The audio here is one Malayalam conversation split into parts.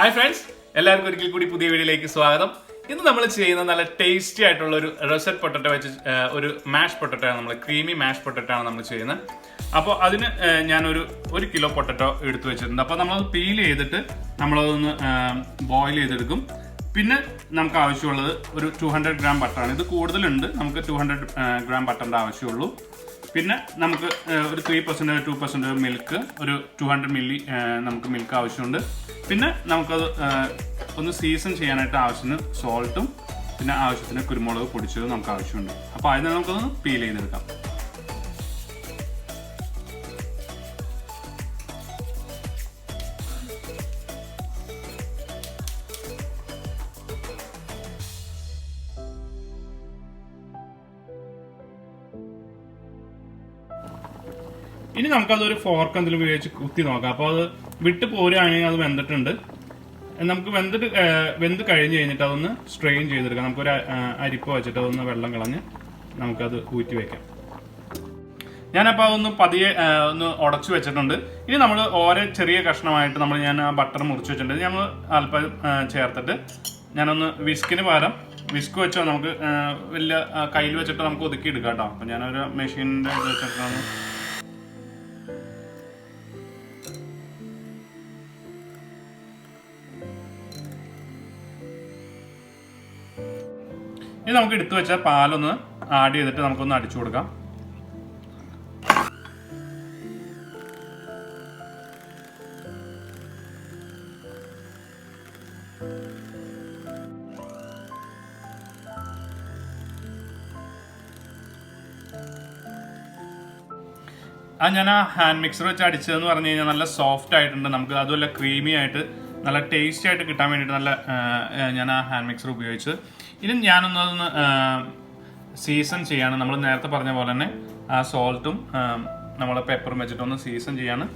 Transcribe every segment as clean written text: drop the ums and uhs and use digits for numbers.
ഹായ് ഫ്രണ്ട്സ്, എല്ലാവർക്കും ഒരിക്കൽ കൂടി പുതിയ വീഡിയോയിലേക്ക് സ്വാഗതം. ഇന്ന് നമ്മൾ ചെയ്യുന്ന നല്ല ടേസ്റ്റി ആയിട്ടുള്ള ഒരു റോസറ്റ് പൊട്ടറ്റോ വെച്ച് ഒരു മാഷ് പൊട്ടറ്റോ ആണ്, നമ്മൾ ക്രീമി മാഷ് പൊട്ടറ്റോ ആണ് നമ്മൾ ചെയ്യുന്നത്. അപ്പോൾ അതിന് ഞാനൊരു 1 കിലോ പൊട്ടറ്റോ എടുത്തു വെച്ചിട്ടുണ്ട്. അപ്പോൾ നമ്മളത് പീൽ ചെയ്തിട്ട് നമ്മളതൊന്ന് ബോയിൽ ചെയ്തെടുക്കും. പിന്നെ നമുക്ക് ആവശ്യമുള്ളത് ഒരു 200 ഗ്രാം ബട്ടറാണ്. ഇത് കൂടുതലുണ്ട്, നമുക്ക് 200 ഗ്രാം ബട്ടറിൻ്റെ ആവശ്യമുള്ളൂ. പിന്നെ നമുക്ക് ഒരു 3% 2% മിൽക്ക്, ഒരു 200 മില്ലി നമുക്ക് മിൽക്ക് ആവശ്യമുണ്ട്. പിന്നെ നമുക്കത് ഒന്ന് സീസൺ ചെയ്യാനായിട്ട് ആവശ്യത്തിന് സോൾട്ടും പിന്നെ ആവശ്യത്തിന് കുരുമുളക് പൊടിച്ചതും നമുക്ക് ആവശ്യമുണ്ട്. അപ്പോൾ അതിന് നമുക്കൊന്ന് പീൽ ചെയ്തെടുക്കാം. ഇനി നമുക്കതൊരു ഫോർക്ക് എന്തെങ്കിലും ഉപയോഗിച്ച് കുത്തി നോക്കാം. അപ്പോൾ അത് വിട്ട് പോരുകയാണെങ്കിൽ അത് വെന്തിട്ടുണ്ട്. നമുക്ക് വെന്ത് കഴിഞ്ഞ് കഴിഞ്ഞിട്ട് അതൊന്ന് സ്ട്രെയിൻ ചെയ്തെടുക്കാം. നമുക്കൊരു അരിപ്പ വെച്ചിട്ട് അതൊന്ന് വെള്ളം കളഞ്ഞ് നമുക്കത് ഊറ്റി വയ്ക്കാം. ഞാനപ്പോൾ അതൊന്ന് പതിയെ ഒന്ന് ഉടച്ചു വെച്ചിട്ടുണ്ട്. ഇനി നമ്മൾ ഓരോ ചെറിയ കഷ്ണമായിട്ട് ഞാൻ ആ ബട്ടർ മുറിച്ച് വെച്ചിട്ടുണ്ട്. നമ്മൾ അല്പം ചേർത്തിട്ട് ഞാനൊന്ന് വിസ്കിന് പകരം വിസ്ക് വെച്ചോ നമുക്ക് വലിയ കയ്യിൽ വെച്ചിട്ട് നമുക്ക് ഒതുക്കി എടുക്കാം കേട്ടോ. അപ്പം ഞാനൊരു മെഷീനിൻ്റെ ഇത് വെച്ചിട്ടാണ്. ഇനി നമുക്ക് എടുത്തു വെച്ച പാലൊന്ന് ആഡ് ചെയ്തിട്ട് നമുക്കൊന്ന് അടിച്ചു കൊടുക്കാം. ഞാൻ ആ ഹാൻഡ് മിക്സർ വെച്ച് അടിച്ചതെന്ന് പറഞ്ഞു കഴിഞ്ഞാൽ നല്ല സോഫ്റ്റ് ആയിട്ടുണ്ട്. നമുക്ക് അതുമല്ല ക്രീമി ആയിട്ട് നല്ല ടേസ്റ്റി ആയിട്ട് കിട്ടാൻ വേണ്ടിയിട്ട് ഞാൻ ആ ഹാൻഡ് മിക്സർ ഉപയോഗിച്ച്. ഇനി ഞാനൊന്ന് സീസൺ ചെയ്യാണ്. നമ്മൾ നേരത്തെ പറഞ്ഞ പോലെ തന്നെ ആ സോൾട്ടും നമ്മൾ പെപ്പറും വെച്ചിട്ടൊന്ന് സീസൺ ചെയ്യാണ്.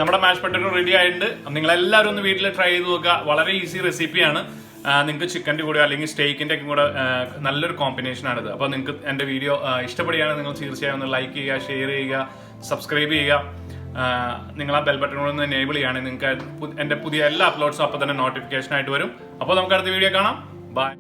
നമ്മുടെ മാഷ് പൊട്ടറ്റോ റെഡി ആയിട്ടുണ്ട്. നിങ്ങളെല്ലാവരും ഒന്ന് വീട്ടിൽ ട്രൈ ചെയ്ത് നോക്കുക. വളരെ ഈസി റെസിപ്പിയാണ്. നിങ്ങൾക്ക് ചിക്കൻ്റെ കൂടെ അല്ലെങ്കിൽ സ്റ്റേക്കിൻ്റെ ഒക്കെ കൂടെ നല്ലൊരു കോമ്പിനേഷനാണിത്. അപ്പോൾ നിങ്ങൾക്ക് എൻ്റെ വീഡിയോ ഇഷ്ടപ്പെടുകയാണെങ്കിൽ നിങ്ങൾ തീർച്ചയായും ഒന്ന് ലൈക്ക് ചെയ്യുക, ഷെയർ ചെയ്യുക, സബ്സ്ക്രൈബ് ചെയ്യുക. നിങ്ങൾ ആ ബെൽ ബട്ടൺ ഒന്ന് എനേബിൾ ചെയ്യുകയാണെങ്കിൽ നിങ്ങൾക്ക് എൻ്റെ പുതിയ എല്ലാ അപ്ലോഡ്സും അപ്പോൾ തന്നെ നോട്ടിഫിക്കേഷൻ ആയിട്ട് വരും. അപ്പോൾ നമുക്ക് അടുത്ത വീഡിയോ കാണാം. ബൈ.